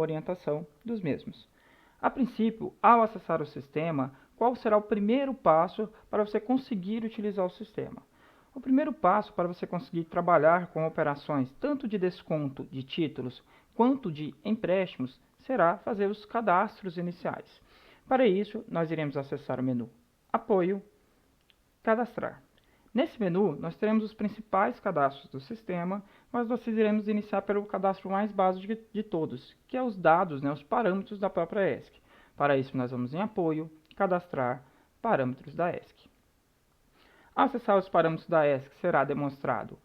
orientação dos mesmos. A princípio, ao acessar o sistema, qual será o primeiro passo para você conseguir utilizar o sistema? O primeiro passo para você conseguir trabalhar com operações tanto de desconto de títulos quanto de empréstimos será fazer os cadastros iniciais. Para isso, nós iremos acessar o menu Apoio, Cadastrar. Nesse menu, nós teremos os principais cadastros do sistema, mas nós iremos iniciar pelo cadastro mais básico de todos, que é os dados, os parâmetros da própria ESC. Para isso, nós vamos em Apoio, Cadastrar, Parâmetros da ESC. Ao acessar os parâmetros da ESC, será demonstrado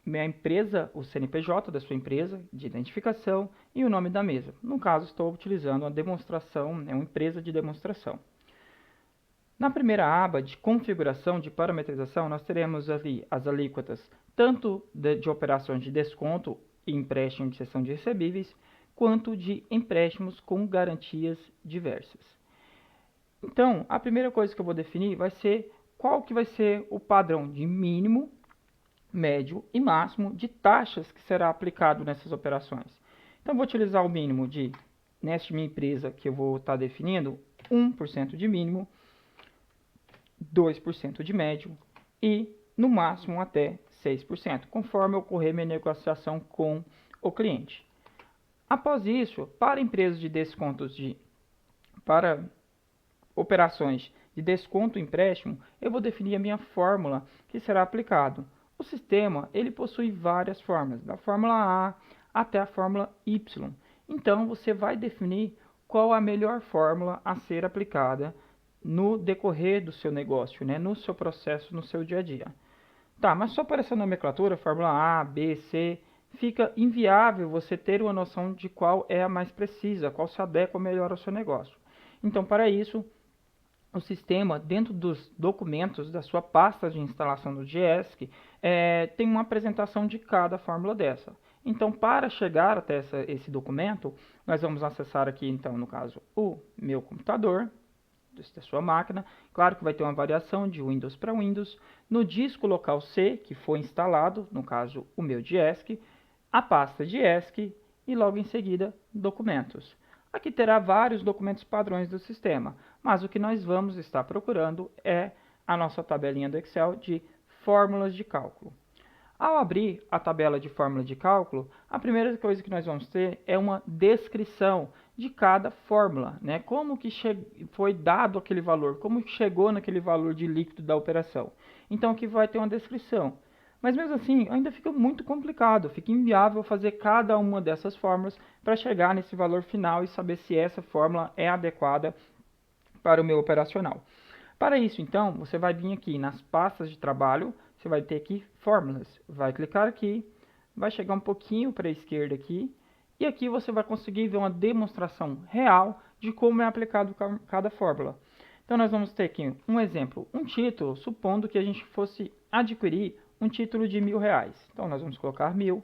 minha empresa, o CNPJ da sua empresa, de identificação, e o nome da mesa. No caso, estou utilizando uma demonstração, uma empresa de demonstração. Na primeira aba de configuração de parametrização, nós teremos ali as alíquotas tanto de operações de desconto e empréstimo de cessão de recebíveis, quanto de empréstimos com garantias diversas. Então, a primeira coisa que eu vou definir vai ser qual que vai ser o padrão de mínimo, médio e máximo de taxas que será aplicado nessas operações. Então, vou utilizar o mínimo nesta minha empresa que eu vou estar definindo, 1% de mínimo, 2% de médio e, no máximo, até 6%, conforme ocorrer minha negociação com o cliente. Após isso, para empresas de descontos para operações de desconto e empréstimo, eu vou definir a minha fórmula que será aplicado. O sistema ele possui várias formas, da fórmula A até a fórmula Y. Então, você vai definir qual a melhor fórmula a ser aplicada no decorrer do seu negócio, no seu processo, no seu dia a dia. Tá, mas só por essa nomenclatura, fórmula A, B, C, fica inviável você ter uma noção de qual é a mais precisa, qual se adequa melhor ao seu negócio. Então, para isso, o sistema, dentro dos documentos da sua pasta de instalação do GESC, tem uma apresentação de cada fórmula dessa. Então, para chegar até esse documento, nós vamos acessar aqui, então, no caso, o meu computador, da sua máquina. Claro que vai ter uma variação de Windows para Windows. No disco local C, que foi instalado, no caso o meu GESC, a pasta GESC e logo em seguida documentos. Aqui terá vários documentos padrões do sistema, mas o que nós vamos estar procurando é a nossa tabelinha do Excel de fórmulas de cálculo. Ao abrir a tabela de fórmula de cálculo, a primeira coisa que nós vamos ter é uma descrição de cada fórmula, como que foi dado aquele valor, como que chegou naquele valor de líquido da operação. Então aqui vai ter uma descrição. Mas mesmo assim, ainda fica muito complicado, fica inviável fazer cada uma dessas fórmulas para chegar nesse valor final e saber se essa fórmula é adequada para o meu operacional. Para isso, então, você vai vir aqui nas pastas de trabalho, você vai ter aqui fórmulas, vai clicar aqui, vai chegar um pouquinho para a esquerda aqui, e aqui você vai conseguir ver uma demonstração real de como é aplicado cada fórmula. Então nós vamos ter aqui um exemplo, um título, supondo que a gente fosse adquirir um título de R$1.000. Então nós vamos colocar 1.000,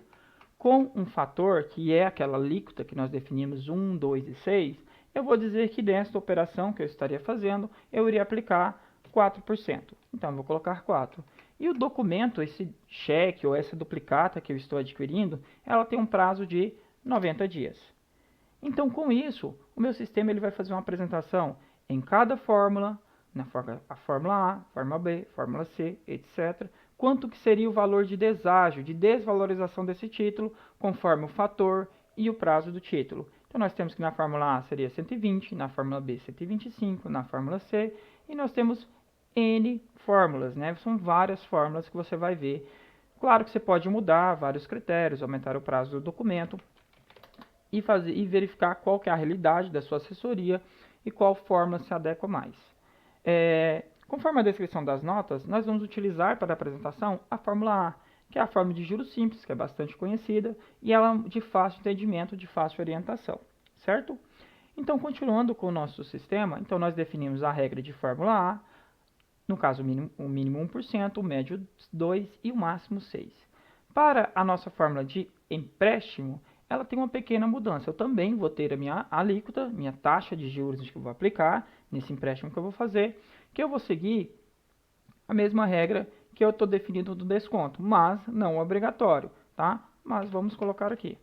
com um fator que é aquela alíquota que nós definimos 1, 2 e 6, eu vou dizer que nesta operação que eu estaria fazendo, eu iria aplicar 4%. Então eu vou colocar 4%. E o documento, esse cheque ou essa duplicata que eu estou adquirindo, ela tem um prazo de 90 dias. Então, com isso, o meu sistema ele vai fazer uma apresentação em cada fórmula, a fórmula A, fórmula B, fórmula C, etc., quanto que seria o valor de deságio, de desvalorização desse título, conforme o fator e o prazo do título. Então, nós temos que na fórmula A seria 120, na fórmula B 125, na fórmula C, e nós temos N fórmulas, São várias fórmulas que você vai ver. Claro que você pode mudar vários critérios, aumentar o prazo do documento e verificar qual que é a realidade da sua assessoria e qual fórmula se adequa mais. Conforme a descrição das notas, nós vamos utilizar para a apresentação a fórmula A, que é a fórmula de juros simples, que é bastante conhecida, e ela é de fácil entendimento, de fácil orientação, certo? Então, continuando com o nosso sistema, então nós definimos a regra de fórmula A, no caso o mínimo 1%, o médio 2% e o máximo 6%. Para a nossa fórmula de empréstimo, ela tem uma pequena mudança. Eu também vou ter a minha alíquota, minha taxa de juros que eu vou aplicar nesse empréstimo que eu vou fazer, que eu vou seguir a mesma regra que eu estou definindo do desconto, mas não obrigatório, tá? Mas vamos colocar aqui.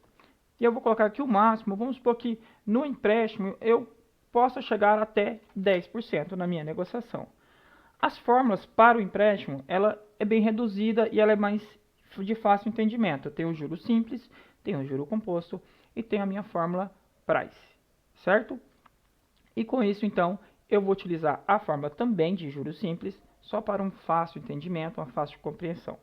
E eu vou colocar aqui o máximo, vamos supor que no empréstimo eu possa chegar até 10% na minha negociação. As fórmulas para o empréstimo, ela é bem reduzida e ela é mais de fácil entendimento. Eu tenho o juro simples, tenho o juro composto e tenho a minha fórmula price, certo? E com isso, então, eu vou utilizar a fórmula também de juros simples, só para um fácil entendimento, uma fácil compreensão.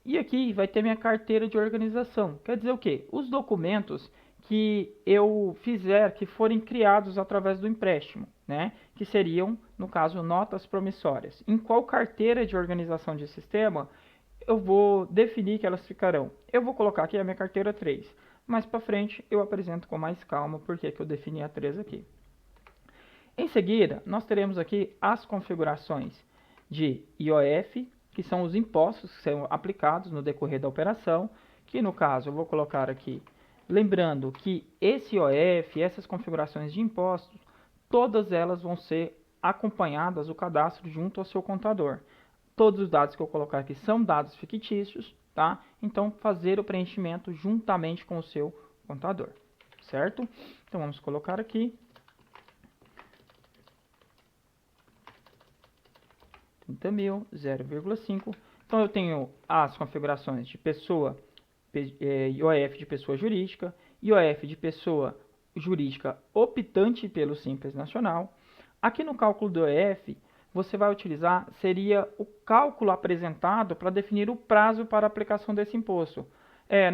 E aqui vai ter minha carteira de organização. Quer dizer o quê? Os documentos que eu fizer, que forem criados através do empréstimo, né? Que seriam, no caso, notas promissórias. Em qual carteira de organização de sistema eu vou definir que elas ficarão? Eu vou colocar aqui a minha carteira 3. Mais para frente eu apresento com mais calma porque que eu defini a 3 aqui. Em seguida, nós teremos aqui as configurações de IOF, que são os impostos que serão aplicados no decorrer da operação, que no caso eu vou colocar aqui, lembrando que esse IOF, essas configurações de impostos, todas elas vão ser acompanhadas o cadastro junto ao seu contador. Todos os dados que eu colocar aqui são dados fictícios, tá? Então, fazer o preenchimento juntamente com o seu contador, certo? Então, vamos colocar aqui 30.000, 0,5. Então, eu tenho as configurações de pessoa, IOF de pessoa jurídica, IOF de pessoa jurídica optante pelo Simples Nacional. Aqui no cálculo do IOF, você vai utilizar, seria o cálculo apresentado para definir o prazo para a aplicação desse imposto.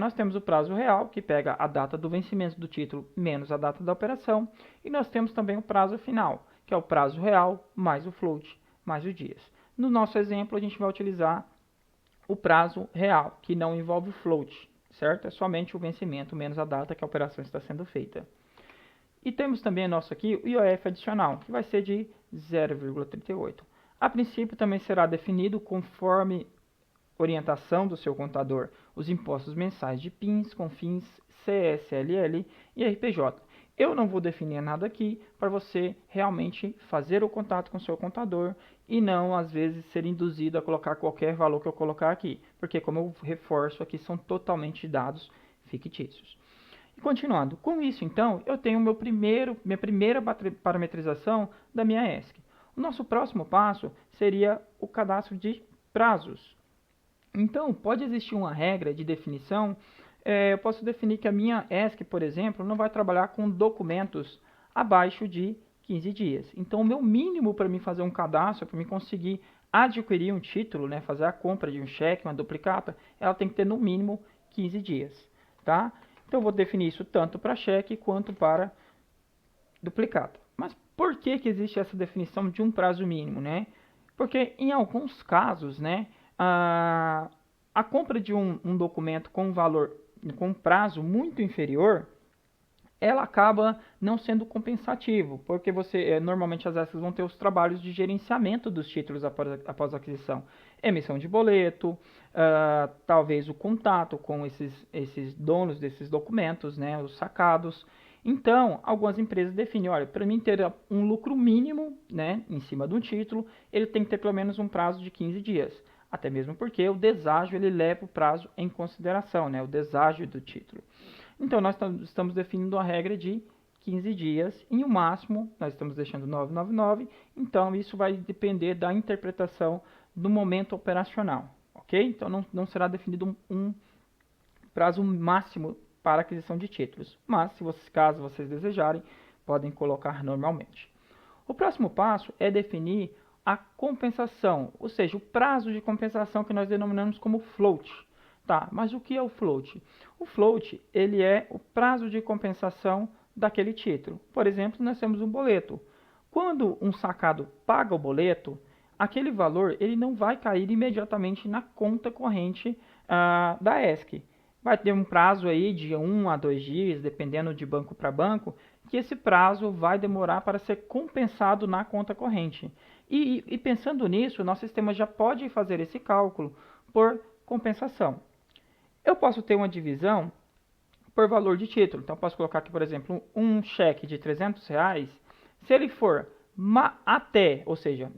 Nós temos o prazo real, que pega a data do vencimento do título menos a data da operação, e nós temos também o prazo final, que é o prazo real mais o float mais os dias. No nosso exemplo, a gente vai utilizar o prazo real, que não envolve o float, certo? É somente o vencimento menos a data que a operação está sendo feita. E temos também nosso aqui o IOF adicional, que vai ser de 0,38. A princípio também será definido conforme orientação do seu contador os impostos mensais de PINs, CONFINS, CSLL e RPJ. Eu não vou definir nada aqui para você realmente fazer o contato com o seu contador e não, às vezes, ser induzido a colocar qualquer valor que eu colocar aqui, porque, como eu reforço aqui, são totalmente dados fictícios. E continuando, com isso, então, eu tenho minha primeira parametrização da minha ESC. O nosso próximo passo seria o cadastro de prazos. Então, pode existir uma regra de definição. Eu posso definir que a minha ESC, por exemplo, não vai trabalhar com documentos abaixo de 15 dias. Então, o meu mínimo para mim fazer um cadastro, para mim conseguir adquirir um título, né, fazer a compra de um cheque, uma duplicata, ela tem que ter no mínimo 15 dias. Tá? Então, eu vou definir isso tanto para cheque quanto para duplicata. Mas por que existe essa definição de um prazo mínimo? Né? Porque em alguns casos, né, a compra de um documento com valor, com um prazo muito inferior, ela acaba não sendo compensativo, porque você normalmente as ESCs vão ter os trabalhos de gerenciamento dos títulos após a aquisição, emissão de boleto, talvez o contato com esses donos desses documentos, né, os sacados. Então, algumas empresas definem, olha, para mim ter um lucro mínimo, né, em cima de um título, ele tem que ter pelo menos um prazo de 15 dias. Até mesmo porque o deságio ele leva o prazo em consideração, né, o deságio do título. Então, nós estamos definindo a regra de 15 dias e o máximo nós estamos deixando 999. Então, isso vai depender da interpretação do momento operacional, ok? Então, não será definido um prazo máximo para aquisição de títulos. Mas, caso vocês desejarem, podem colocar normalmente. O próximo passo é definir a compensação, ou seja, o prazo de compensação que nós denominamos como float. Tá, mas o que é o float? O float, ele é o prazo de compensação daquele título. Por exemplo, nós temos um boleto. Quando um sacado paga o boleto, aquele valor ele não vai cair imediatamente na conta corrente da ESC. Vai ter um prazo aí de 1 a 2 dias, dependendo de banco para banco, que esse prazo vai demorar para ser compensado na conta corrente. E pensando nisso, o nosso sistema já pode fazer esse cálculo por compensação. Eu posso ter uma divisão por valor de título. Então, eu posso colocar aqui, por exemplo, um cheque de R$300. Se ele for até, ou seja,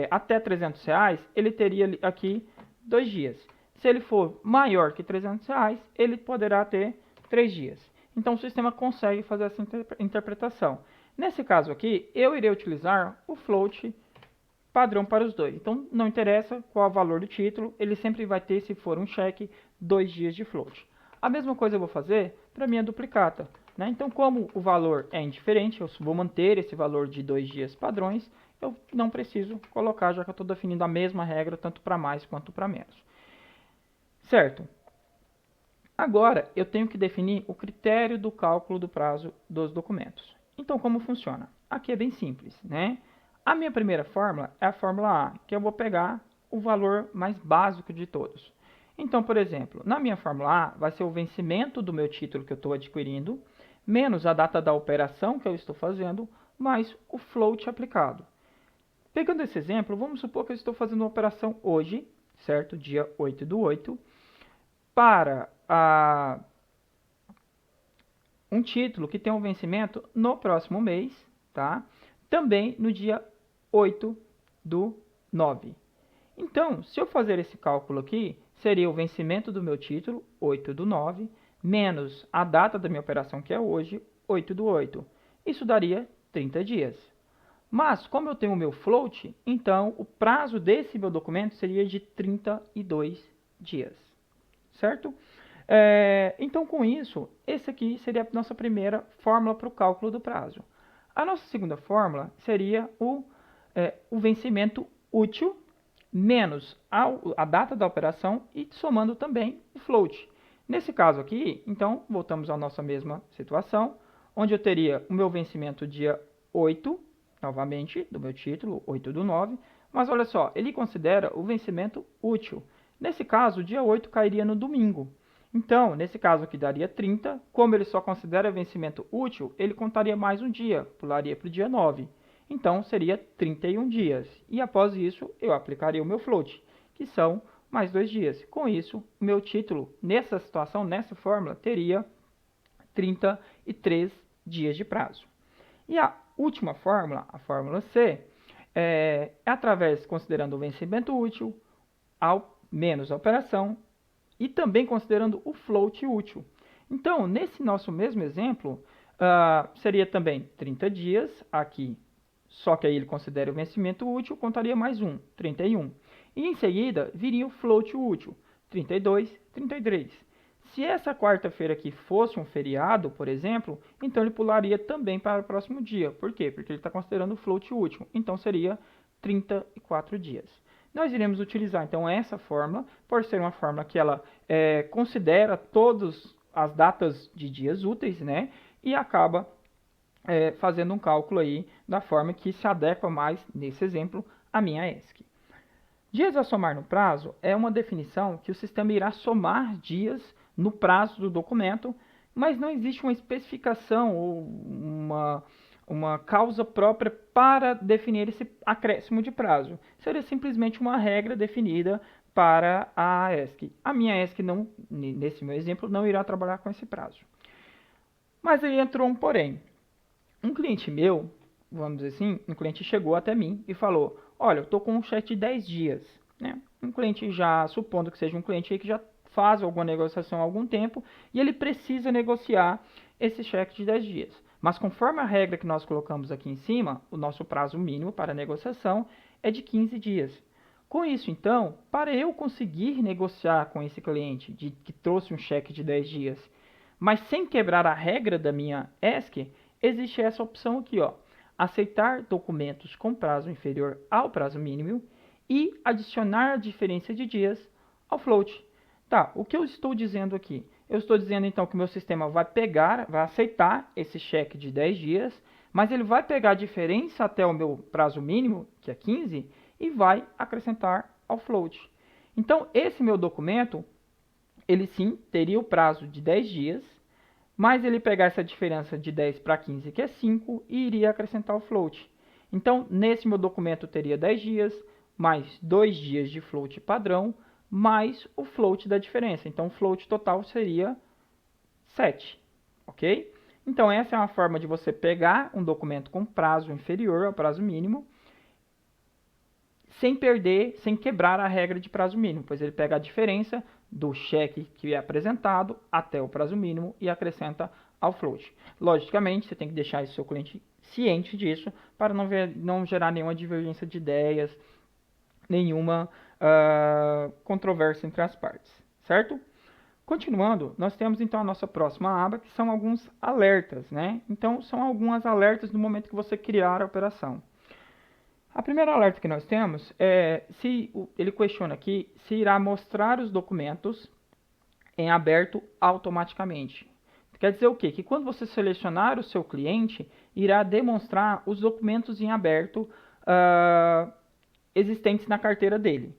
até R$300, ele teria aqui 2 dias. Se ele for maior que R$300, ele poderá ter 3 dias. Então, o sistema consegue fazer essa interpretação. Nesse caso aqui, eu irei utilizar o float padrão para os dois. Então, não interessa qual é o valor do título, ele sempre vai ter, se for um cheque, 2 dias de float. A mesma coisa eu vou fazer para a minha duplicata. Né? Então, como o valor é indiferente, eu vou manter esse valor de 2 dias padrões, eu não preciso colocar, já que eu estou definindo a mesma regra, tanto para mais quanto para menos. Certo? Agora, eu tenho que definir o critério do cálculo do prazo dos documentos. Então, como funciona? Aqui é bem simples, né? A minha primeira fórmula é a fórmula A, que eu vou pegar o valor mais básico de todos. Então, por exemplo, na minha fórmula A, vai ser o vencimento do meu título que eu estou adquirindo, menos a data da operação que eu estou fazendo, mais o float aplicado. Pegando esse exemplo, vamos supor que eu estou fazendo uma operação hoje, certo? Dia 8/8, para um título que tem um vencimento no próximo mês, tá? Também no dia 8/9. Então, se eu fazer esse cálculo aqui, seria o vencimento do meu título, 8/9, menos a data da minha operação, que é hoje, 8/8. Isso daria 30 dias. Mas, como eu tenho o meu float, então o prazo desse meu documento seria de 32 dias. Certo? Então, com isso, esse aqui seria a nossa primeira fórmula para o cálculo do prazo. A nossa segunda fórmula seria o vencimento útil menos a data da operação e somando também o float. Nesse caso aqui, então, voltamos à nossa mesma situação, onde eu teria o meu vencimento dia 8, novamente, do meu título, 8/9, mas olha só, ele considera o vencimento útil. Nesse caso, o dia 8 cairia no domingo. Então, nesse caso aqui daria 30, como ele só considera vencimento útil, ele contaria mais um dia, pularia para o dia 9. Então, seria 31 dias. E após isso, eu aplicaria o meu float, que são mais 2 dias. Com isso, o meu título, nessa situação, nessa fórmula, teria 33 dias de prazo. E a última fórmula, a fórmula C, através, considerando o vencimento útil, menos a operação, e também considerando o float útil. Então, nesse nosso mesmo exemplo, seria também 30 dias aqui, só que aí ele considera o vencimento útil, contaria mais 31. E em seguida, viria o float útil, 32, 33. Se essa quarta-feira aqui fosse um feriado, por exemplo, então ele pularia também para o próximo dia. Por quê? Porque ele está considerando o float útil. Então, seria 34 dias. Nós iremos utilizar, então, essa fórmula, por ser uma fórmula que ela considera todas as datas de dias úteis, né? E acaba fazendo um cálculo aí da forma que se adequa mais, nesse exemplo, à minha ESC. Dias a somar no prazo é uma definição que o sistema irá somar dias no prazo do documento, mas não existe uma especificação ou uma causa própria para definir esse acréscimo de prazo. Seria simplesmente uma regra definida para a ESC. A minha ESC, não, nesse meu exemplo, não irá trabalhar com esse prazo. Mas aí entrou um porém. Um cliente meu, vamos dizer assim, um cliente chegou até mim e falou, olha, eu estou com um cheque de 10 dias. Né? Um cliente já, supondo que seja um cliente aí que já faz alguma negociação há algum tempo e ele precisa negociar esse cheque de 10 dias. Mas conforme a regra que nós colocamos aqui em cima, o nosso prazo mínimo para negociação é de 15 dias. Com isso, então, para eu conseguir negociar com esse cliente que trouxe um cheque de 10 dias, mas sem quebrar a regra da minha ESC, existe essa opção aqui, ó, aceitar documentos com prazo inferior ao prazo mínimo e adicionar a diferença de dias ao float. Tá, o que eu estou dizendo aqui? Eu estou dizendo então que o meu sistema vai aceitar esse cheque de 10 dias, mas ele vai pegar a diferença até o meu prazo mínimo, que é 15, e vai acrescentar ao float. Então, esse meu documento, ele sim teria o prazo de 10 dias, mas ele pegar essa diferença de 10 para 15, que é 5, e iria acrescentar o float. Então, nesse meu documento teria 10 dias, mais 2 dias de float padrão, mais o float da diferença. Então, o float total seria 7, ok? Então, essa é uma forma de você pegar um documento com prazo inferior ao prazo mínimo, sem quebrar a regra de prazo mínimo, pois ele pega a diferença do cheque que é apresentado até o prazo mínimo e acrescenta ao float. Logicamente, você tem que deixar o seu cliente ciente disso para não gerar nenhuma divergência de ideias, nenhuma controvérsia entre as partes, certo? Continuando, nós temos então a nossa próxima aba, que são alguns alertas, né? Então, são alguns alertas no momento que você criar a operação. A primeira alerta que nós temos é se ele questiona aqui se irá mostrar os documentos em aberto automaticamente. Quer dizer o quê? Que quando você selecionar o seu cliente, irá demonstrar os documentos em aberto existentes na carteira dele.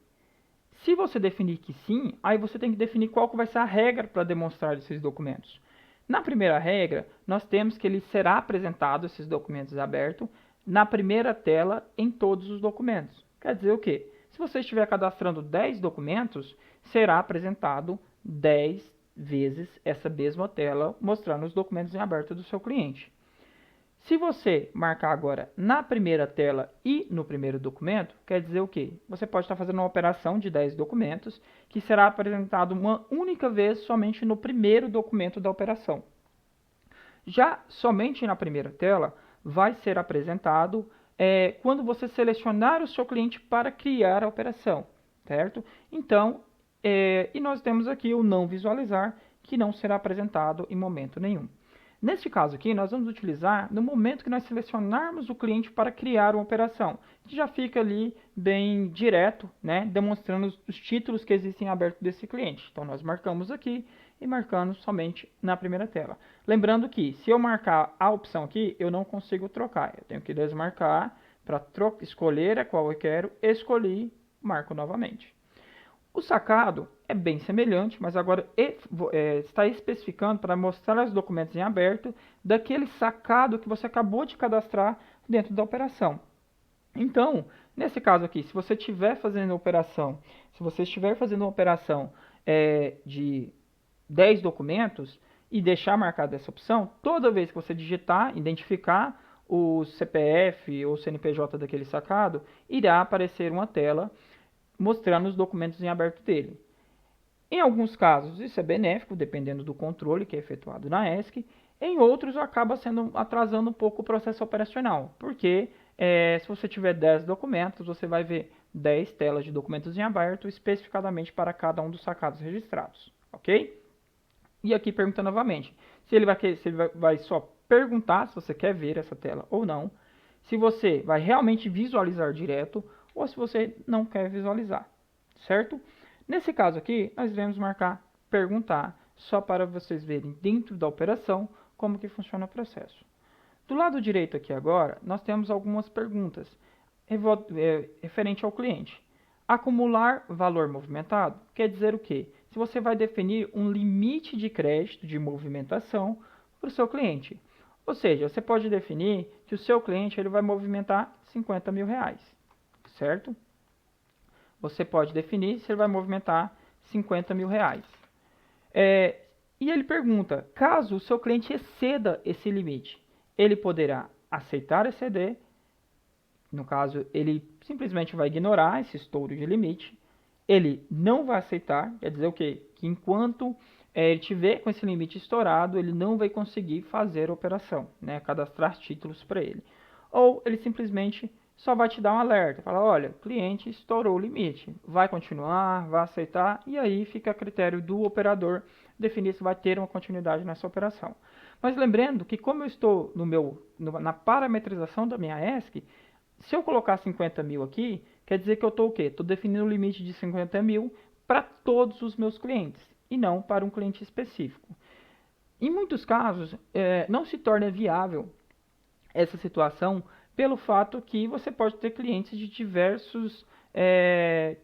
Se você definir que sim, aí você tem que definir qual que vai ser a regra para demonstrar esses documentos. Na primeira regra, nós temos que ele será apresentado, esses documentos abertos, na primeira tela em todos os documentos. Quer dizer o quê? Se você estiver cadastrando 10 documentos, será apresentado 10 vezes essa mesma tela mostrando os documentos em aberto do seu cliente. Se você marcar agora na primeira tela e no primeiro documento, quer dizer o quê? Você pode estar fazendo uma operação de 10 documentos que será apresentado uma única vez somente no primeiro documento da operação. Já somente na primeira tela vai ser apresentado quando você selecionar o seu cliente para criar a operação, certo? Então, e nós temos aqui o não visualizar, que não será apresentado em momento nenhum. Neste caso aqui, nós vamos utilizar no momento que nós selecionarmos o cliente para criar uma operação, que já fica ali bem direto, né, demonstrando os títulos que existem abertos desse cliente. Então, nós marcamos aqui e marcamos somente na primeira tela. Lembrando que, se eu marcar a opção aqui, eu não consigo trocar. Eu tenho que desmarcar para escolher a qual eu quero, escolhi, marco novamente. O sacado é bem semelhante, mas agora está especificando para mostrar os documentos em aberto daquele sacado que você acabou de cadastrar dentro da operação. Então, nesse caso aqui, se você estiver fazendo uma operação de 10 documentos e deixar marcada essa opção, toda vez que você digitar, identificar o CPF ou CNPJ daquele sacado, irá aparecer uma tela mostrando os documentos em aberto dele. Em alguns casos, isso é benéfico, dependendo do controle que é efetuado na ESC. Em outros, acaba atrasando um pouco o processo operacional, porque se você tiver 10 documentos, você vai ver 10 telas de documentos em aberto, especificadamente para cada um dos sacados registrados, ok? E aqui pergunta novamente, se ele vai só perguntar se você quer ver essa tela ou não, se você vai realmente visualizar direto, ou se você não quer visualizar, certo? Nesse caso aqui, nós devemos marcar perguntar, só para vocês verem dentro da operação como que funciona o processo. Do lado direito aqui agora, nós temos algumas perguntas referente ao cliente. Acumular valor movimentado quer dizer o quê? Se você vai definir um limite de crédito de movimentação para o seu cliente. Ou seja, você pode definir que o seu cliente ele vai movimentar 50 mil reais. Certo? Você pode definir se ele vai movimentar 50 mil reais. E ele pergunta, caso o seu cliente exceda esse limite, ele poderá aceitar exceder, no caso, ele simplesmente vai ignorar esse estouro de limite, ele não vai aceitar, quer dizer o quê? Que enquanto ele tiver com esse limite estourado, ele não vai conseguir fazer a operação, né? Cadastrar títulos para ele. Ou ele simplesmente só vai te dar um alerta, fala, olha, cliente estourou o limite, vai continuar, vai aceitar, e aí fica a critério do operador definir se vai ter uma continuidade nessa operação. Mas lembrando que como eu estou na parametrização da minha ESC, se eu colocar 50 mil aqui, quer dizer que eu estou o quê? Estou definindo o limite de 50 mil para todos os meus clientes, e não para um cliente específico. Em muitos casos, não se torna viável essa situação pelo fato que você pode ter clientes de diversos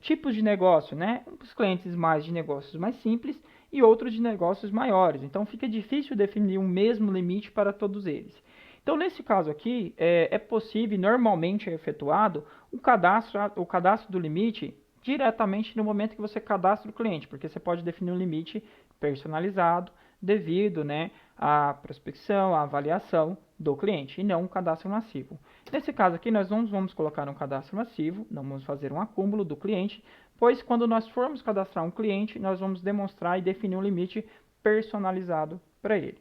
tipos de negócio, né? Os clientes mais de negócios mais simples e outros de negócios maiores. Então, fica difícil definir um mesmo limite para todos eles. Então, nesse caso aqui, é possível, normalmente é efetuado, o cadastro do limite diretamente no momento que você cadastra o cliente, porque você pode definir um limite personalizado devido, né, à prospecção, à avaliação do cliente, e não um cadastro massivo. Nesse caso aqui, nós não vamos colocar um cadastro massivo, não vamos fazer um acúmulo do cliente, pois quando nós formos cadastrar um cliente, nós vamos demonstrar e definir um limite personalizado para ele.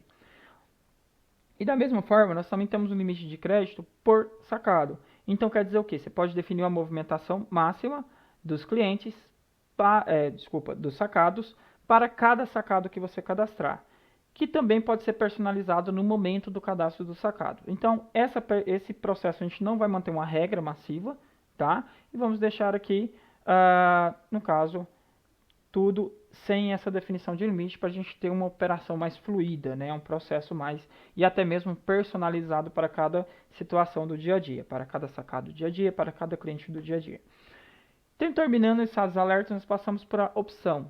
E da mesma forma, nós também temos um limite de crédito por sacado. Então quer dizer o quê? Você pode definir uma movimentação máxima dos clientes, dos sacados, para cada sacado que você cadastrar, que também pode ser personalizado no momento do cadastro do sacado. Então esse processo a gente não vai manter uma regra massiva, tá? E vamos deixar aqui, no caso, tudo sem essa definição de limite para a gente ter uma operação mais fluida, né? Um processo mais e até mesmo personalizado para cada situação do dia a dia, para cada sacado do dia a dia, para cada cliente do dia a dia. Então, terminando esses alertas, nós passamos para a opção.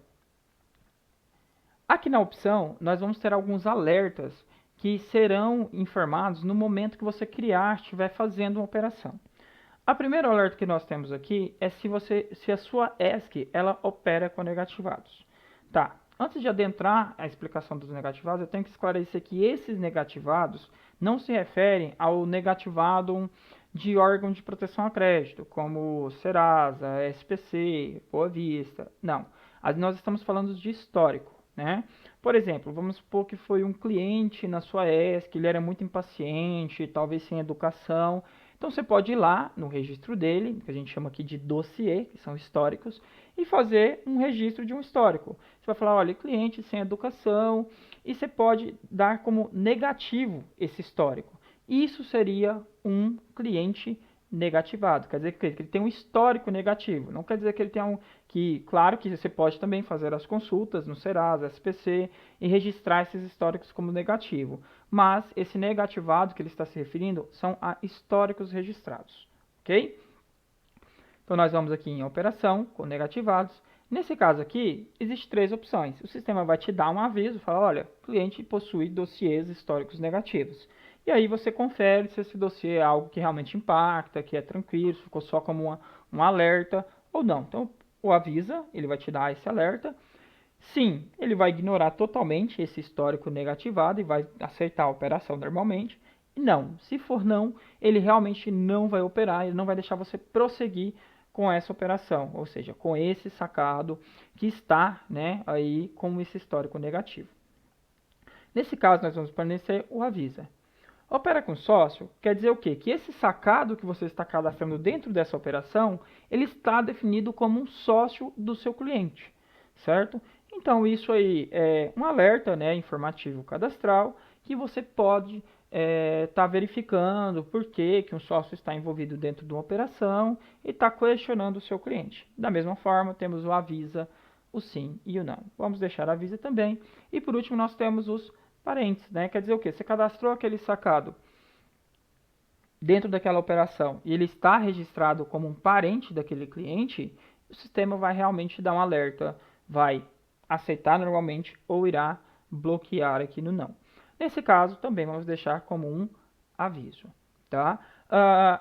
Aqui na opção, nós vamos ter alguns alertas que serão informados no momento que você estiver fazendo uma operação. A primeira alerta que nós temos aqui é se a sua ESC ela opera com negativados. Tá, antes de adentrar a explicação dos negativados, eu tenho que esclarecer que esses negativados não se referem ao negativado de órgão de proteção a crédito, como Serasa, SPC, Boa Vista. Não, nós estamos falando de histórico, né? Por exemplo, vamos supor que foi um cliente na sua ESC, ele era muito impaciente, talvez sem educação. Então você pode ir lá no registro dele, que a gente chama aqui de dossiê, que são históricos, e fazer um registro de um histórico. Você vai falar, olha, cliente sem educação, e você pode dar como negativo esse histórico. Isso seria um cliente negativado, quer dizer que ele tem um histórico negativo, não quer dizer que ele tem claro que você pode também fazer as consultas no Serasa, SPC e registrar esses históricos como negativo, mas esse negativado que ele está se referindo são a históricos registrados, ok? Então nós vamos aqui em operação com negativados. Nesse caso aqui, existem 3 opções. O sistema vai te dar um aviso, fala, olha, cliente possui dossiês históricos negativos. E aí você confere se esse dossiê é algo que realmente impacta, que é tranquilo, ficou só como um alerta ou não. Então, o avisa, ele vai te dar esse alerta. Sim, ele vai ignorar totalmente esse histórico negativado e vai aceitar a operação normalmente. E não, se for não, ele realmente não vai operar, ele não vai deixar você prosseguir com essa operação, ou seja, com esse sacado que está, né, aí com esse histórico negativo. Nesse caso, nós vamos fornecer o avisa. Opera com sócio quer dizer o quê? Que esse sacado que você está cadastrando dentro dessa operação, ele está definido como um sócio do seu cliente, certo? Então isso aí é um alerta, né, informativo cadastral que você pode estar verificando por que um sócio está envolvido dentro de uma operação e está questionando o seu cliente. Da mesma forma, temos o avisa, o sim e o não. Vamos deixar avisa também. E por último, nós temos os parentes, né? Quer dizer o quê? Você cadastrou aquele sacado dentro daquela operação e ele está registrado como um parente daquele cliente, o sistema vai realmente dar um alerta, vai aceitar normalmente ou irá bloquear aqui no não. Nesse caso, também vamos deixar como um aviso, tá?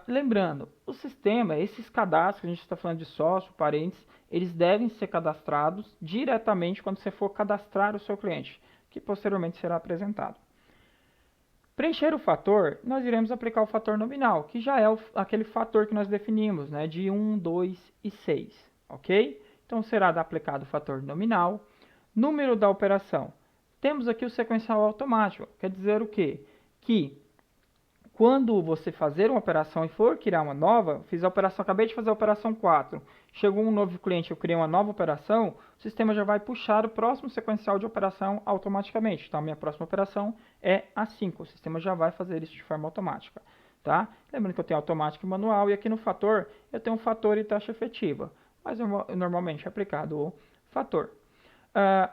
Lembrando, o sistema, esses cadastros que a gente está falando de sócio, parentes, eles devem ser cadastrados diretamente quando você for cadastrar o seu cliente, que posteriormente será apresentado. Preencher o fator, nós iremos aplicar o fator nominal, que já é aquele fator que nós definimos, né, de 1, 2 e 6, ok? Então será aplicado o fator nominal. Número da operação. Temos aqui o sequencial automático, quer dizer o quê? Que quando você fazer uma operação e for criar uma nova, fiz a operação, acabei de fazer a operação 4, chegou um novo cliente, eu criei uma nova operação, o sistema já vai puxar o próximo sequencial de operação automaticamente. Então, a minha próxima operação é a 5, o sistema já vai fazer isso de forma automática, tá? Lembrando que eu tenho automático e manual, e aqui no fator, eu tenho um fator e taxa efetiva, mas normalmente é aplicado o fator.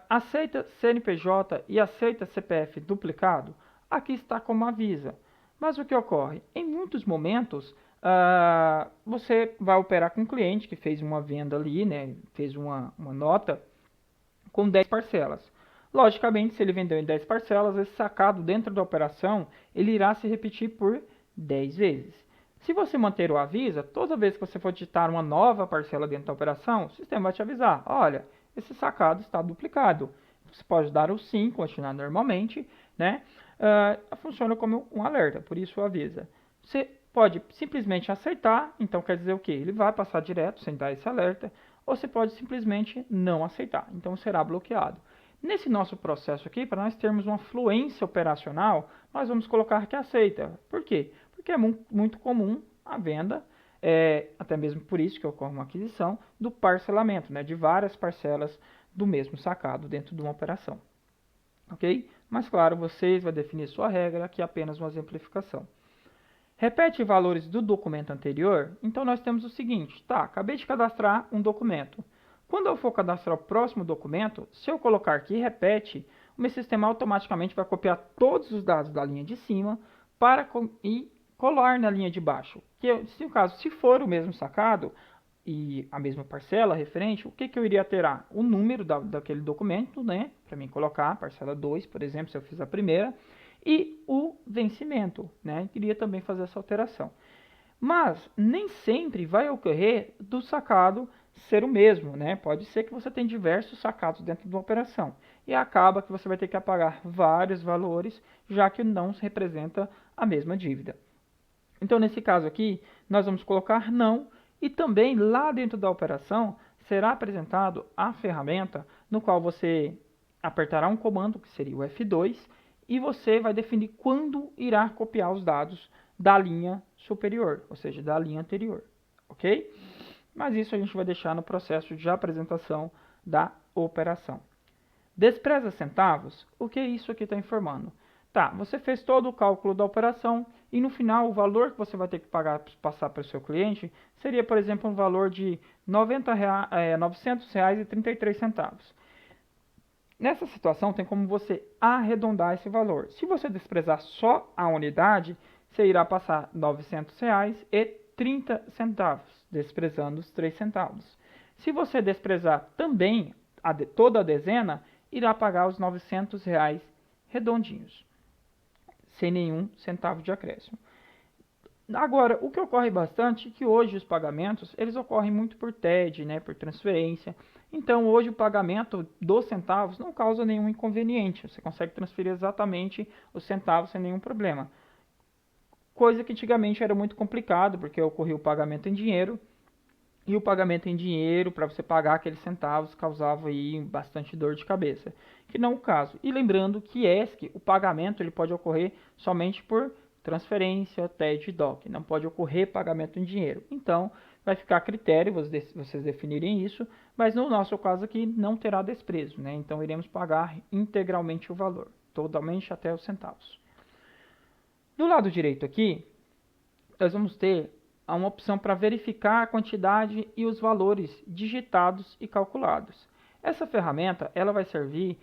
Aceita CNPJ e aceita CPF duplicado? Aqui está como avisa. Mas o que ocorre? Em muitos momentos, você vai operar com um cliente que fez uma venda ali, né, fez uma nota com 10 parcelas. Logicamente, se ele vendeu em 10 parcelas, esse sacado dentro da operação, ele irá se repetir por 10 vezes. Se você manter o avisa, toda vez que você for digitar uma nova parcela dentro da operação, o sistema vai te avisar, olha, esse sacado está duplicado. Você pode dar o sim, continuar normalmente, né? Funciona como um alerta, por isso avisa. Você pode simplesmente aceitar, então quer dizer o quê? Ele vai passar direto sem dar esse alerta, ou você pode simplesmente não aceitar, então será bloqueado. Nesse nosso processo aqui, para nós termos uma fluência operacional, nós vamos colocar que aceita. Por quê? Porque é muito comum a venda, até mesmo por isso que ocorre uma aquisição, do parcelamento, né, de várias parcelas do mesmo sacado dentro de uma operação. Ok? Mas claro, vocês vão definir sua regra, aqui é apenas uma exemplificação. Repete valores do documento anterior, então nós temos o seguinte, tá, acabei de cadastrar um documento. Quando eu for cadastrar o próximo documento, se eu colocar aqui repete, o meu sistema automaticamente vai copiar todos os dados da linha de cima e colar na linha de baixo. Se for o mesmo sacado e a mesma parcela referente, o que eu iria alterar? O número daquele documento, né, para mim colocar, parcela 2, por exemplo, se eu fiz a primeira, e o vencimento, né, queria também fazer essa alteração. Mas nem sempre vai ocorrer do sacado ser o mesmo, né? Pode ser que você tenha diversos sacados dentro de uma operação e acaba que você vai ter que apagar vários valores, já que não representa a mesma dívida. Então, nesse caso aqui, nós vamos colocar não e também lá dentro da operação será apresentado a ferramenta no qual você apertará um comando, que seria o F2, e você vai definir quando irá copiar os dados da linha superior, ou seja, da linha anterior, ok? Mas isso a gente vai deixar no processo de apresentação da operação. Despreza centavos? O que isso aqui está informando? Tá, você fez todo o cálculo da operação e no final o valor que você vai ter que passar para o seu cliente seria, por exemplo, um valor de R$ 900,33. Nessa situação tem como você arredondar esse valor. Se você desprezar só a unidade, você irá passar R$ 900,30, desprezando os 3 centavos. Se você desprezar também toda a dezena, irá pagar os R$ 900 redondinhos, sem nenhum centavo de acréscimo. Agora, o que ocorre bastante é que hoje os pagamentos, eles ocorrem muito por TED, né, por transferência. Então, hoje o pagamento dos centavos não causa nenhum inconveniente. Você consegue transferir exatamente os centavos sem nenhum problema. Coisa que antigamente era muito complicado, porque ocorria o pagamento em dinheiro. E o pagamento em dinheiro, para você pagar aqueles centavos, causava aí bastante dor de cabeça. Que não é o caso. E lembrando que ESC, o pagamento ele pode ocorrer somente por transferência, TED e DOC. Não pode ocorrer pagamento em dinheiro. Então, vai ficar a critério vocês definirem isso, mas no nosso caso aqui não terá desprezo, né? Então, iremos pagar integralmente o valor, totalmente até os centavos. Do lado direito aqui, nós vamos ter uma opção para verificar a quantidade e os valores digitados e calculados. Essa ferramenta ela vai servir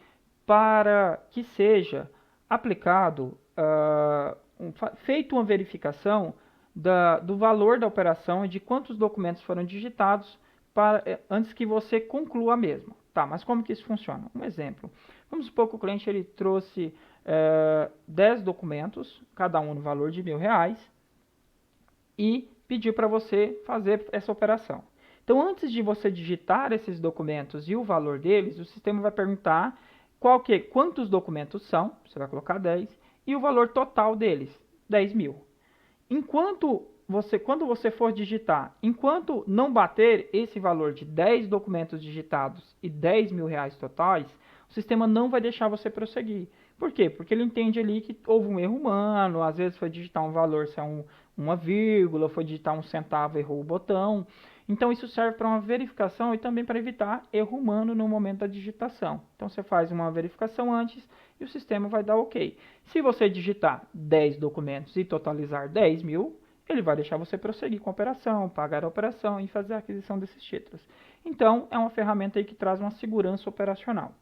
para que seja aplicado, feito uma verificação do valor da operação e de quantos documentos foram digitados antes que você conclua a mesma. Tá, mas como que isso funciona? Um exemplo. Vamos supor que o cliente ele trouxe 10 documentos, cada um no valor de R$ 1.000, e pediu para você fazer essa operação. Então, antes de você digitar esses documentos e o valor deles, o sistema vai perguntar quantos documentos são, você vai colocar 10, e o valor total deles, 10.000. Quando você for digitar, enquanto não bater esse valor de 10 documentos digitados e R$ 10.000 totais, o sistema não vai deixar você prosseguir. Por quê? Porque ele entende ali que houve um erro humano, às vezes foi digitar um valor, se é uma vírgula, foi digitar um centavo, errou o botão. Então isso serve para uma verificação e também para evitar erro humano no momento da digitação. Então você faz uma verificação antes e o sistema vai dar OK. Se você digitar 10 documentos e totalizar 10.000, ele vai deixar você prosseguir com a operação, pagar a operação e fazer a aquisição desses títulos. Então é uma ferramenta aí que traz uma segurança operacional.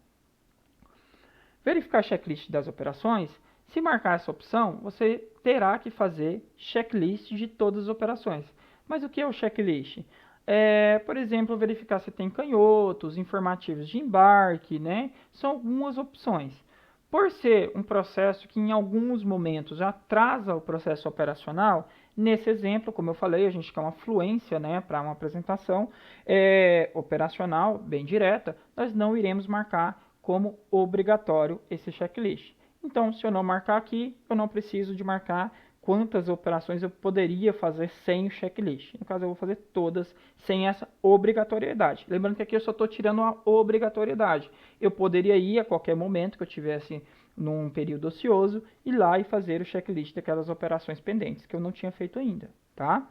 Verificar checklist das operações. Se marcar essa opção, você terá que fazer checklist de todas as operações. Mas o que é o checklist? Por exemplo, verificar se tem canhotos, informativos de embarque, né? São algumas opções. Por ser um processo que em alguns momentos atrasa o processo operacional, nesse exemplo, como eu falei, a gente quer uma fluência, né, para uma apresentação operacional bem direta, nós não iremos marcar como obrigatório esse checklist. Então, se eu não marcar aqui, eu não preciso de marcar quantas operações eu poderia fazer sem o checklist. No caso, eu vou fazer todas sem essa obrigatoriedade. Lembrando que aqui eu só estou tirando a obrigatoriedade. Eu poderia ir a qualquer momento que eu tivesse num período ocioso, ir lá e fazer o checklist daquelas operações pendentes que eu não tinha feito ainda, tá?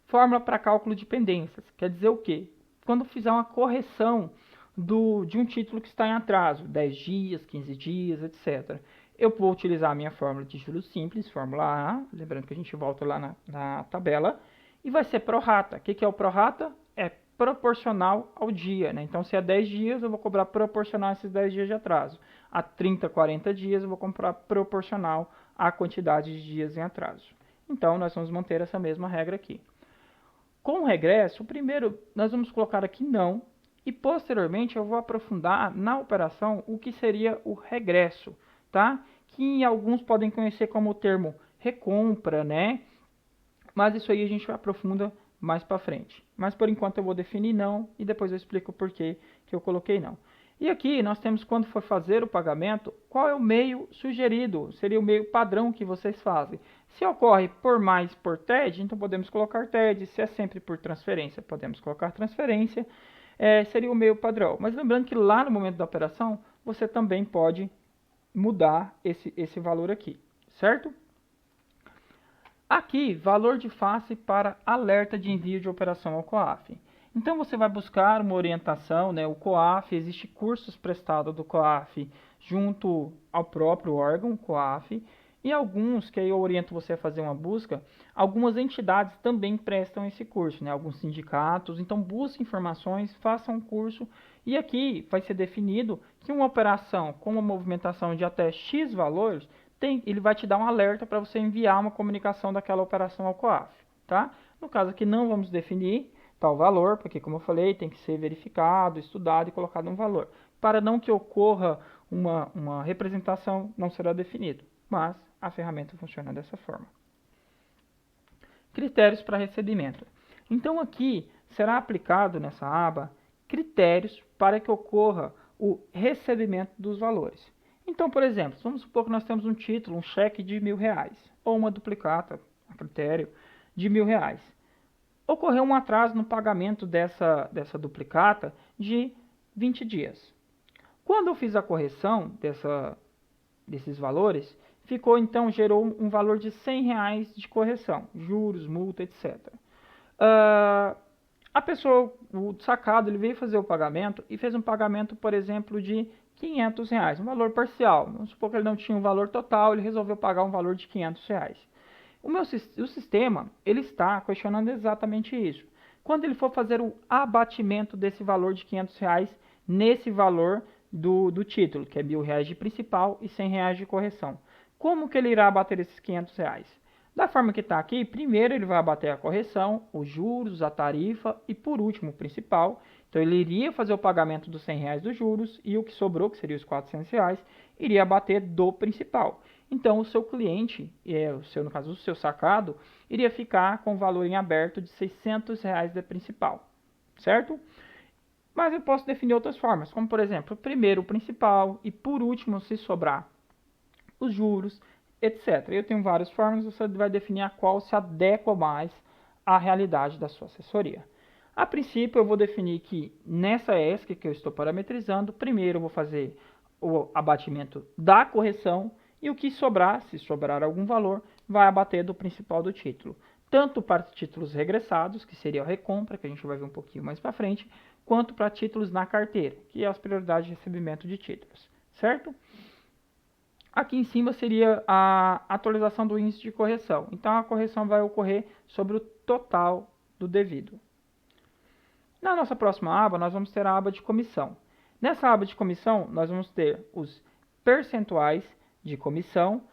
Fórmula para cálculo de pendências. Quer dizer o quê? Quando fizer uma correção de um título que está em atraso, 10 dias, 15 dias, etc. Eu vou utilizar a minha fórmula de juros simples, fórmula A, lembrando que a gente volta lá na tabela, e vai ser prorata. O que é o prorata? É proporcional ao dia, né? Então, se é 10 dias, eu vou cobrar proporcional a esses 10 dias de atraso. A 30, 40 dias, eu vou comprar proporcional à quantidade de dias em atraso. Então, nós vamos manter essa mesma regra aqui. Com o regresso, primeiro nós vamos colocar aqui não, e posteriormente eu vou aprofundar na operação o que seria o regresso, tá? Que alguns podem conhecer como o termo recompra, né? Mas isso aí a gente aprofunda mais para frente. Mas por enquanto eu vou definir não e depois eu explico por que eu coloquei não. E aqui nós temos, quando for fazer o pagamento, qual é o meio sugerido, seria o meio padrão que vocês fazem. Se ocorre por mais por TED, então podemos colocar TED. Se é sempre por transferência, podemos colocar transferência. Seria o meio padrão. Mas lembrando que lá no momento da operação, você também pode mudar esse valor aqui, certo? Aqui, valor de face para alerta de envio de operação ao COAF. Então você vai buscar uma orientação, né? O COAF, existe cursos prestados do COAF junto ao próprio órgão, COAF, e alguns, que aí eu oriento você a fazer uma busca, algumas entidades também prestam esse curso, né? Alguns sindicatos, então busque informações, faça um curso, e aqui vai ser definido que uma operação com uma movimentação de até X valores, ele vai te dar um alerta para você enviar uma comunicação daquela operação ao COAF, tá? No caso aqui não vamos definir tal valor, porque como eu falei, tem que ser verificado, estudado e colocado um valor. Para não que ocorra uma representação, não será definido, mas a ferramenta funciona dessa forma. Critérios para recebimento. Então aqui será aplicado nessa aba critérios para que ocorra o recebimento dos valores. Então, por exemplo, vamos supor que nós temos um título, um cheque de R$1.000, ou uma duplicata, a critério, de R$1.000. Ocorreu um atraso no pagamento dessa duplicata de 20 dias. Quando eu fiz a correção desses valores, gerou um valor de R$100 de correção, juros, multa, etc. A pessoa, o sacado, ele veio fazer o pagamento e fez um pagamento, por exemplo, de R$500, um valor parcial. Vamos supor que ele não tinha um valor total, ele resolveu pagar um valor de R$500. O sistema, ele está questionando exatamente isso. Quando ele for fazer o abatimento desse valor de R$500 nesse valor do título, que é R$1.000 de principal e R$100 de correção. Como que ele irá abater esses R$500? Da forma que está aqui, primeiro ele vai abater a correção, os juros, a tarifa e por último o principal. Então ele iria fazer o pagamento dos R$100 dos juros e o que sobrou, que seria os R$400, iria abater do principal. Então o seu cliente, no caso o seu sacado, iria ficar com o valor em aberto de R$600 de principal, certo? Mas eu posso definir outras formas, como por exemplo, primeiro o principal e por último, se sobrar, os juros, etc. Eu tenho várias formas, você vai definir a qual se adequa mais à realidade da sua assessoria. A princípio, eu vou definir que nessa ESC que eu estou parametrizando, primeiro eu vou fazer o abatimento da correção e o que sobrar, se sobrar algum valor, vai abater do principal do título. Tanto para títulos regressados, que seria a recompra, que a gente vai ver um pouquinho mais para frente, quanto para títulos na carteira, que é as prioridades de recebimento de títulos, certo? Aqui em cima seria a atualização do índice de correção. Então, a correção vai ocorrer sobre o total do devido. Na nossa próxima aba, nós vamos ter a aba de comissão. Nessa aba de comissão, nós vamos ter os percentuais de comissão.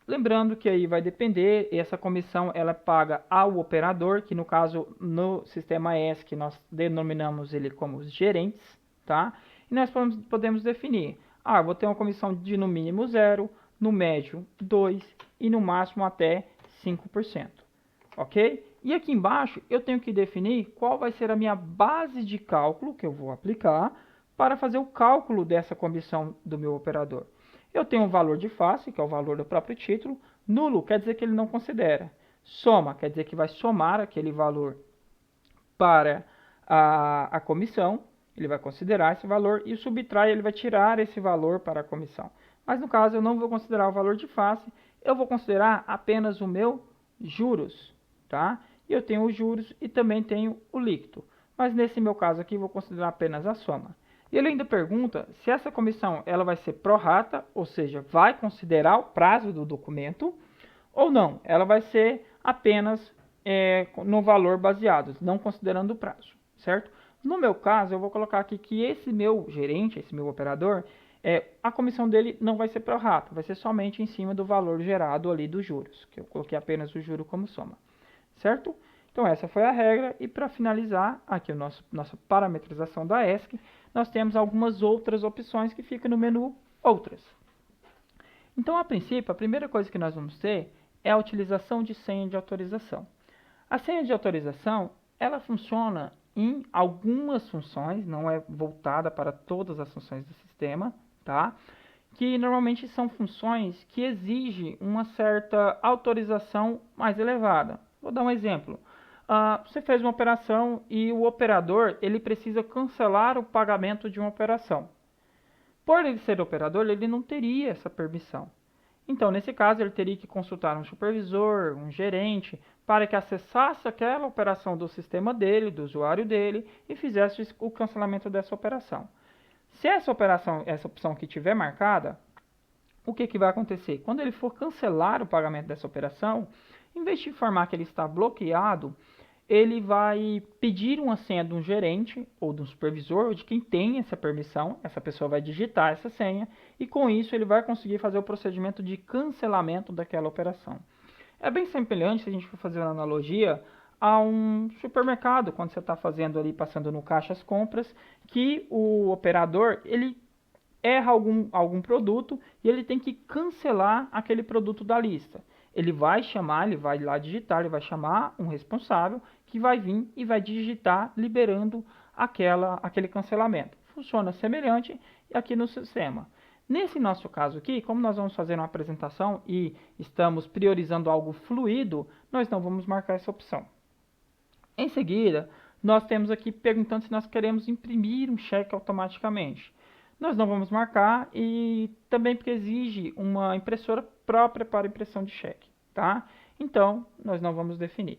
Lembrando que aí vai depender, essa comissão ela paga ao operador, que no caso, no sistema ESC, nós denominamos ele como os gerentes, tá? E nós podemos definir, eu vou ter uma comissão de no mínimo 0, no médio 2 e no máximo até 5%, ok? E aqui embaixo eu tenho que definir qual vai ser a minha base de cálculo que eu vou aplicar para fazer o cálculo dessa comissão do meu operador. Eu tenho um valor de face, que é o valor do próprio título, Nulo quer dizer que ele não considera. Soma quer dizer que vai somar aquele valor para a comissão, ele vai considerar esse valor, e o subtrai ele vai tirar esse valor para a comissão. Mas no caso eu não vou considerar o valor de face, eu vou considerar apenas o meu juros, tá? E eu tenho os juros e também tenho o líquido. Mas nesse meu caso aqui, vou considerar apenas a soma. E ele ainda pergunta se essa comissão ela vai ser pro rata, ou seja, vai considerar o prazo do documento, ou não, ela vai ser apenas no valor baseado, não considerando o prazo, certo? No meu caso, eu vou colocar aqui que esse meu gerente, esse meu operador, a comissão dele não vai ser pro rata, vai ser somente em cima do valor gerado ali dos juros, que eu coloquei apenas o juro como soma, certo? Então essa foi a regra, e para finalizar aqui nossa parametrização da ESC, nós temos algumas outras opções que ficam no menu Outras. Então, a princípio, a primeira coisa que nós vamos ter é a utilização de senha de autorização. A senha de autorização, ela funciona em algumas funções, não é voltada para todas as funções do sistema, tá? Que normalmente são funções que exigem uma certa autorização mais elevada. Vou dar um exemplo. Você fez uma operação e o operador ele precisa cancelar o pagamento de uma operação. Por ele ser operador, ele não teria essa permissão. Então, nesse caso, ele teria que consultar um supervisor, um gerente, para que acessasse aquela operação do sistema dele, do usuário dele, e fizesse o cancelamento dessa operação. Se essa opção que tiver marcada, o que vai acontecer? Quando ele for cancelar o pagamento dessa operação, em vez de informar que ele está bloqueado, ele vai pedir uma senha de um gerente, ou de um supervisor, ou de quem tem essa permissão. Essa pessoa vai digitar essa senha, e com isso ele vai conseguir fazer o procedimento de cancelamento daquela operação. É bem semelhante, se a gente for fazer uma analogia, a um supermercado, quando você está fazendo ali, passando no caixa as compras, que o operador, ele erra algum produto e ele tem que cancelar aquele produto da lista. Ele vai lá digitar, ele vai chamar um responsável que vai vir e vai digitar, liberando aquele cancelamento. Funciona semelhante aqui no sistema. Nesse nosso caso aqui, como nós vamos fazer uma apresentação e estamos priorizando algo fluido, nós não vamos marcar essa opção. Em seguida, nós temos aqui perguntando se nós queremos imprimir um cheque automaticamente. Nós não vamos marcar, e também porque exige uma impressora própria para impressão de cheque, tá? Então, nós não vamos definir.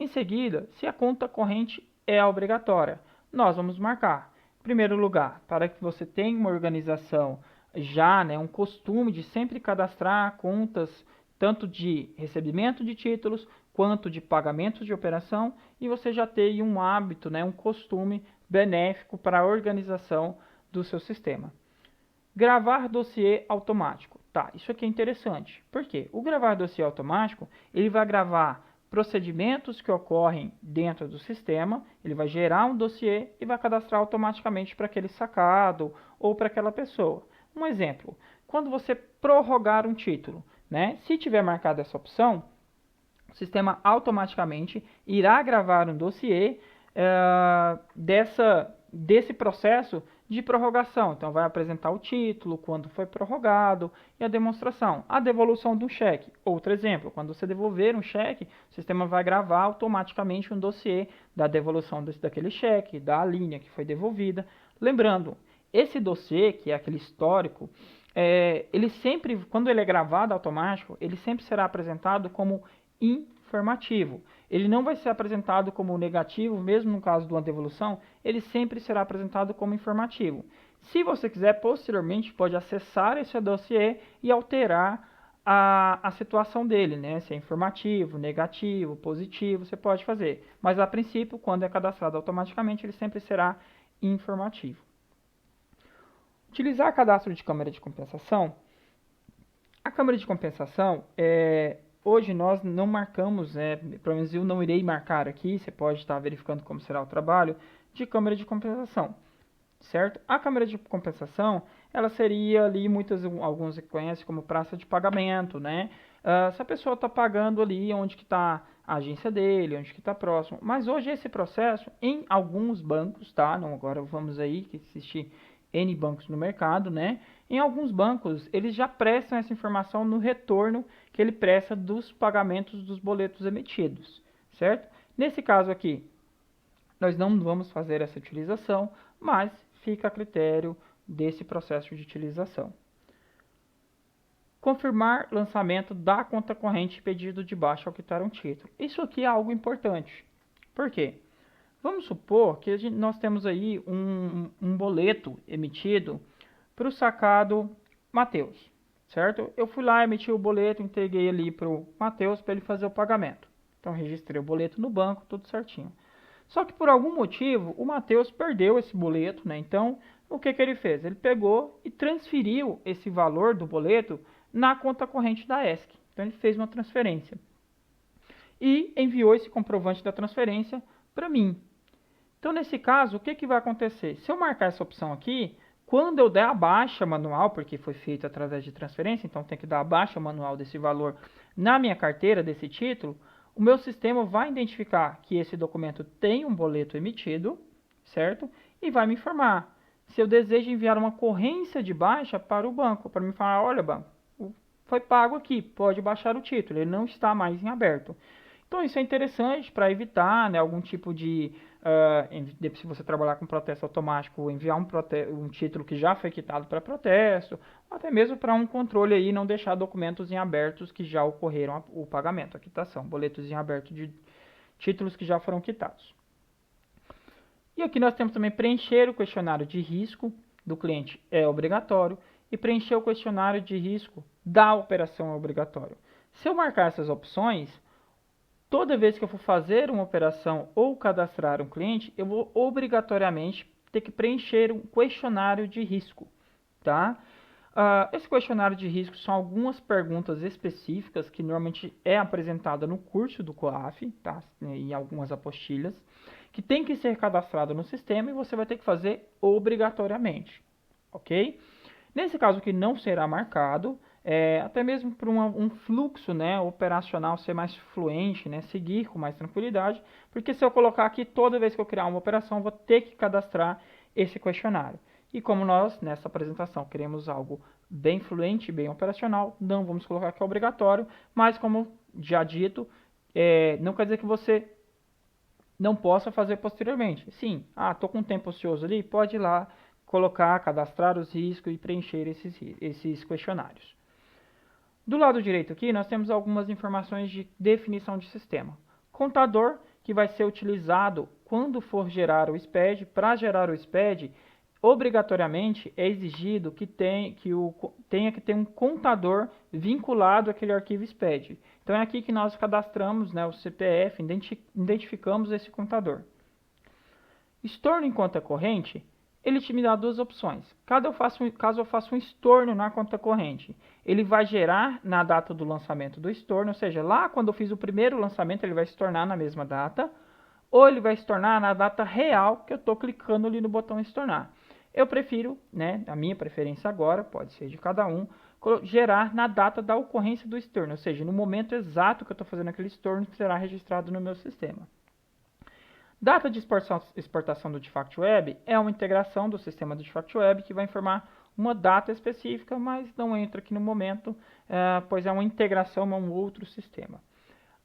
Em seguida, se a conta corrente é obrigatória, nós vamos marcar. Em primeiro lugar, para que você tenha uma organização já, um costume de sempre cadastrar contas, tanto de recebimento de títulos, quanto de pagamento de operação, e você já tenha um hábito, um costume benéfico para a organização do seu sistema. Gravar dossiê automático. Tá, isso aqui é interessante. Por quê? O gravar dossiê automático, ele vai gravar procedimentos que ocorrem dentro do sistema, ele vai gerar um dossiê e vai cadastrar automaticamente para aquele sacado ou para aquela pessoa. Um exemplo, quando você prorrogar um título, se tiver marcado essa opção, o sistema automaticamente irá gravar um dossiê desse processo de prorrogação. Então, vai apresentar o título, quando foi prorrogado e a demonstração. A devolução do cheque. Outro exemplo, quando você devolver um cheque, o sistema vai gravar automaticamente um dossiê da devolução daquele cheque, da linha que foi devolvida. Lembrando, esse dossiê, que é aquele histórico, ele sempre, quando ele é gravado automático, ele sempre será apresentado como informativo. Ele não vai ser apresentado como negativo, mesmo no caso de uma devolução, ele sempre será apresentado como informativo. Se você quiser, posteriormente, pode acessar esse dossiê e alterar a situação dele, se é informativo, negativo, positivo, você pode fazer. Mas, a princípio, quando é cadastrado automaticamente, ele sempre será informativo. Utilizar cadastro de câmara de compensação. A câmara de compensação hoje nós não marcamos, pelo menos eu não irei marcar aqui, você pode estar verificando como será o trabalho, de câmara de compensação, certo? A câmara de compensação, ela seria ali, alguns conhecem como praça de pagamento, se a pessoa está pagando ali onde que está a agência dele, onde que está próximo. Mas hoje esse processo, em alguns bancos, tá? Não, agora vamos aí que existe N bancos no mercado, né? Em alguns bancos, eles já prestam essa informação no retorno que ele presta dos pagamentos dos boletos emitidos, certo? Nesse caso aqui, nós não vamos fazer essa utilização, mas fica a critério desse processo de utilização. Confirmar lançamento da conta corrente pedido de baixa ao quitar um título. Isso aqui é algo importante. Por quê? Vamos supor que nós temos aí um boleto emitido para o sacado Matheus, certo? Eu fui lá, emiti o boleto, entreguei ali para o Matheus para ele fazer o pagamento. Então, registrei o boleto no banco, tudo certinho. Só que por algum motivo, o Matheus perdeu esse boleto, né? Então, o que ele fez? Ele pegou e transferiu esse valor do boleto na conta corrente da ESC. Então, ele fez uma transferência. E enviou esse comprovante da transferência para mim. Então, nesse caso, o que vai acontecer? Se eu marcar essa opção aqui, quando eu der a baixa manual, porque foi feito através de transferência, então tem que dar a baixa manual desse valor na minha carteira, desse título, o meu sistema vai identificar que esse documento tem um boleto emitido, certo? E vai me informar se eu desejo enviar uma ocorrência de baixa para o banco, para me falar, olha, banco, foi pago aqui, pode baixar o título, ele não está mais em aberto. Então isso é interessante para evitar, né, algum tipo de, se você trabalhar com protesto automático, enviar um título que já foi quitado para protesto, ou até mesmo para um controle aí, não deixar documentos em abertos que já ocorreram o pagamento, a quitação, boletos em aberto de títulos que já foram quitados. E aqui nós temos também preencher o questionário de risco do cliente é obrigatório e preencher o questionário de risco da operação é obrigatório. Se eu marcar essas opções, toda vez que eu for fazer uma operação ou cadastrar um cliente, eu vou obrigatoriamente ter que preencher um questionário de risco, tá? Esse questionário de risco são algumas perguntas específicas que normalmente é apresentada no curso do COAF, tá? Em algumas apostilhas, que tem que ser cadastrado no sistema e você vai ter que fazer obrigatoriamente, ok? Nesse caso que não será marcado, até mesmo para um fluxo, né, operacional ser mais fluente, né, seguir com mais tranquilidade, porque se eu colocar aqui, toda vez que eu criar uma operação, eu vou ter que cadastrar esse questionário. E como nós, nessa apresentação, queremos algo bem fluente, bem operacional, não vamos colocar que é obrigatório, mas como já dito, não quer dizer que você não possa fazer posteriormente. Sim, estou com um tempo ocioso ali, pode ir lá, colocar, cadastrar os riscos e preencher esses questionários. Do lado direito aqui, nós temos algumas informações de definição de sistema. Contador, que vai ser utilizado quando for gerar o SPED. Para gerar o SPED, obrigatoriamente é exigido que tenha que ter um contador vinculado àquele arquivo SPED. Então é aqui que nós cadastramos, né, o CPF, identificamos esse contador. Estorno em conta corrente, ele te me dá duas opções. Caso eu faça um estorno na conta corrente, ele vai gerar na data do lançamento do estorno, ou seja, lá quando eu fiz o primeiro lançamento, ele vai se tornar na mesma data, ou ele vai se tornar na data real que eu estou clicando ali no botão estornar. Eu prefiro, né, a minha preferência agora, pode ser de cada um, gerar na data da ocorrência do estorno, ou seja, no momento exato que eu estou fazendo aquele estorno, será registrado no meu sistema. Data de exportação do Defact Web é uma integração do sistema do Defact Web que vai informar uma data específica, mas não entra aqui no momento, pois é uma integração a um outro sistema.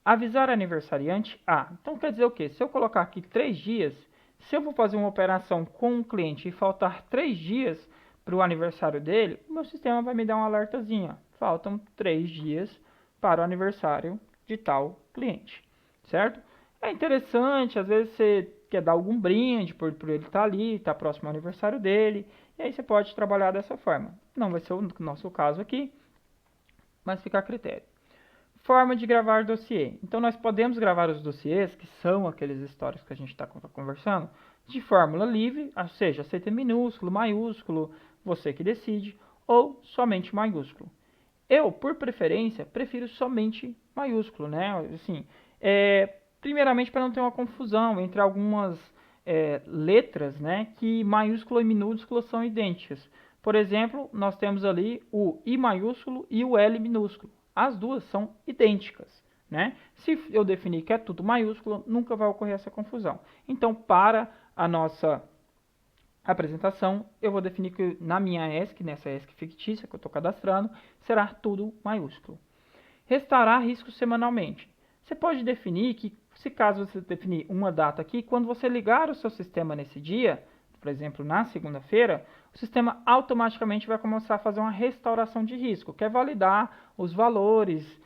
Avisar aniversariante Então quer dizer o quê? Se eu colocar aqui 3 dias, se eu vou fazer uma operação com um cliente e faltar 3 dias para o aniversário dele, o meu sistema vai me dar um alertazinho. Faltam 3 dias para o aniversário de tal cliente, certo? É interessante, às vezes você quer dar algum brinde por ele estar ali, estar próximo ao aniversário dele, e aí você pode trabalhar dessa forma. Não vai ser o nosso caso aqui, mas fica a critério. Forma de gravar dossiê. Então nós podemos gravar os dossiês, que são aqueles históricos que a gente está conversando, de fórmula livre, ou seja, CT minúsculo, maiúsculo, você que decide, ou somente maiúsculo. Eu, por preferência, prefiro somente maiúsculo, né? Assim, primeiramente para não ter uma confusão entre algumas letras, né, que maiúsculo e minúsculo são idênticas. Por exemplo, nós temos ali o I maiúsculo e o L minúsculo. As duas são idênticas, né? Se eu definir que é tudo maiúsculo, nunca vai ocorrer essa confusão. Então, para a nossa apresentação, eu vou definir que na minha ESC, nessa ESC fictícia que eu estou cadastrando, será tudo maiúsculo. Restaurar risco semanalmente. Você pode definir que, se caso você definir uma data aqui, quando você ligar o seu sistema nesse dia, por exemplo, na segunda-feira, o sistema automaticamente vai começar a fazer uma restauração de risco, que é validar os valores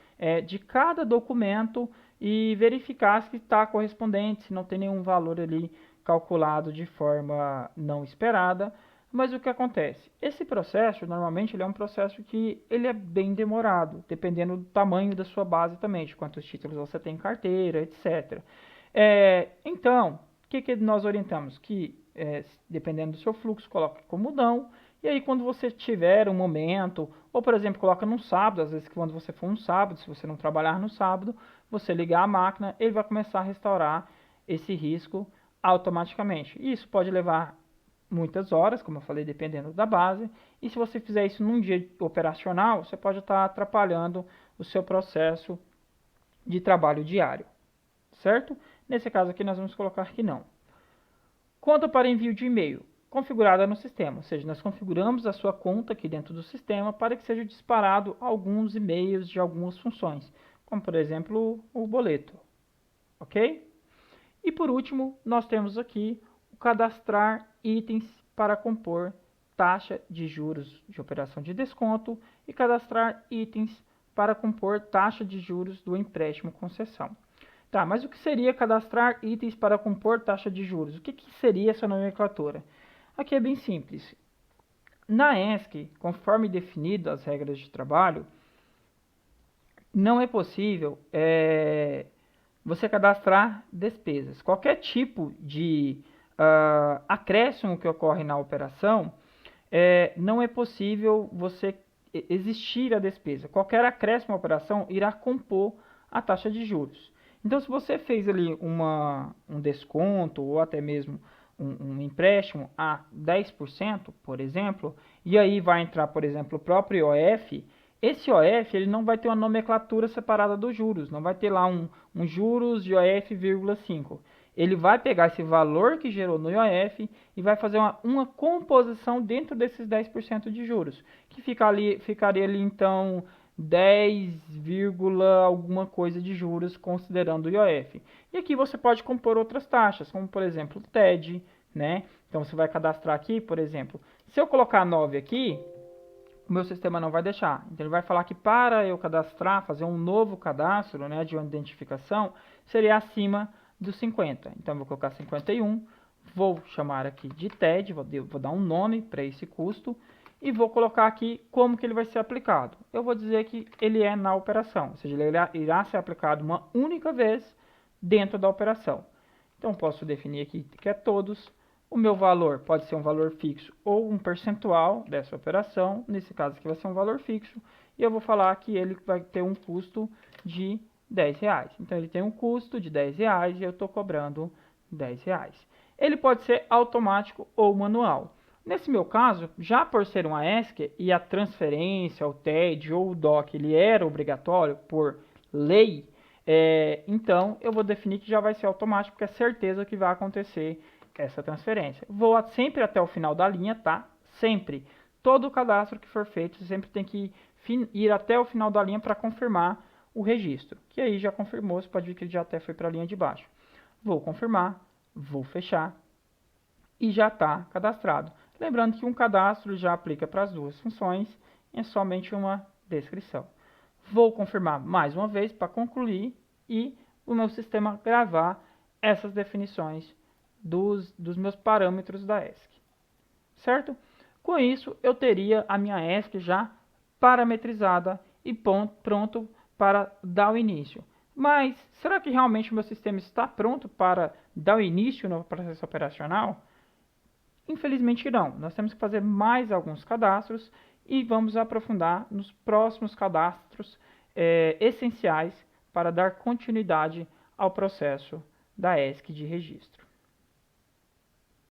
de cada documento e verificar se está correspondente, se não tem nenhum valor ali calculado de forma não esperada. Mas o que acontece? Esse processo, normalmente, ele é um processo que ele é bem demorado, dependendo do tamanho da sua base também, de quantos títulos você tem em carteira, etc. Então, o que nós orientamos? Que, dependendo do seu fluxo, coloque como não, e aí quando você tiver um momento, ou por exemplo, coloca no sábado, às vezes quando você for um sábado, se você não trabalhar no sábado, você ligar a máquina, ele vai começar a restaurar esse risco automaticamente. Isso pode levar muitas horas, como eu falei, dependendo da base. E se você fizer isso num dia operacional, você pode estar atrapalhando o seu processo de trabalho diário, certo? Nesse caso aqui nós vamos colocar que não. Conta para envio de e-mail, configurada no sistema, ou seja, nós configuramos a sua conta aqui dentro do sistema para que seja disparado alguns e-mails de algumas funções, como por exemplo o boleto, ok? E por último, nós temos aqui o cadastrar itens para compor taxa de juros de operação de desconto e cadastrar itens para compor taxa de juros do empréstimo concessão. Tá, mas o que seria cadastrar itens para compor taxa de juros? O que seria essa nomenclatura? Aqui é bem simples. Na ESC, conforme definido as regras de trabalho, não é possível você cadastrar despesas. Qualquer tipo de acréscimo que ocorre na operação, não é possível você existir a despesa. Qualquer acréscimo à operação irá compor a taxa de juros. Então, se você fez ali um desconto ou até mesmo um empréstimo a 10%, por exemplo, e aí vai entrar, por exemplo, o próprio IOF, esse IOF ele não vai ter uma nomenclatura separada dos juros, não vai ter lá um juros de IOF, 5. Ele vai pegar esse valor que gerou no IOF e vai fazer uma composição dentro desses 10% de juros, que ficaria ali então 10, alguma coisa de juros considerando o IOF. E aqui você pode compor outras taxas, como por exemplo o TED, né? Então você vai cadastrar aqui, por exemplo, se eu colocar 9 aqui, o meu sistema não vai deixar. Então ele vai falar que para eu cadastrar, fazer um novo cadastro, né, de uma identificação, seria acima dos 50. Então eu vou colocar 51, vou chamar aqui de TED, vou dar um nome para esse custo e vou colocar aqui como que ele vai ser aplicado. Eu vou dizer que ele é na operação, ou seja, ele irá ser aplicado uma única vez dentro da operação. Então posso definir aqui que é todos. O meu valor pode ser um valor fixo ou um percentual dessa operação. Nesse caso aqui vai ser um valor fixo. E eu vou falar que ele vai ter um custo de R$10. Então ele tem um custo de R$10 e eu estou cobrando R$10. Ele pode ser automático ou manual. Nesse meu caso, já por ser uma ESC e a transferência, o TED ou o DOC, ele era obrigatório por lei, então eu vou definir que já vai ser automático, porque é certeza que vai acontecer essa transferência. Vou sempre até o final da linha, tá? Sempre. Todo cadastro que for feito, você sempre tem que ir até o final da linha para confirmar o registro. Que aí já confirmou, você pode ver que ele já até foi para a linha de baixo. Vou confirmar, vou fechar e já está cadastrado. Lembrando que um cadastro já aplica para as duas funções, é somente uma descrição. Vou confirmar mais uma vez para concluir e o meu sistema gravar essas definições dos meus parâmetros da ESC, certo? Com isso, eu teria a minha ESC já parametrizada e pronto para dar o início. Mas, será que realmente o meu sistema está pronto para dar o início no processo operacional? Infelizmente não. Nós temos que fazer mais alguns cadastros e vamos aprofundar nos próximos cadastros essenciais para dar continuidade ao processo da ESC de registro.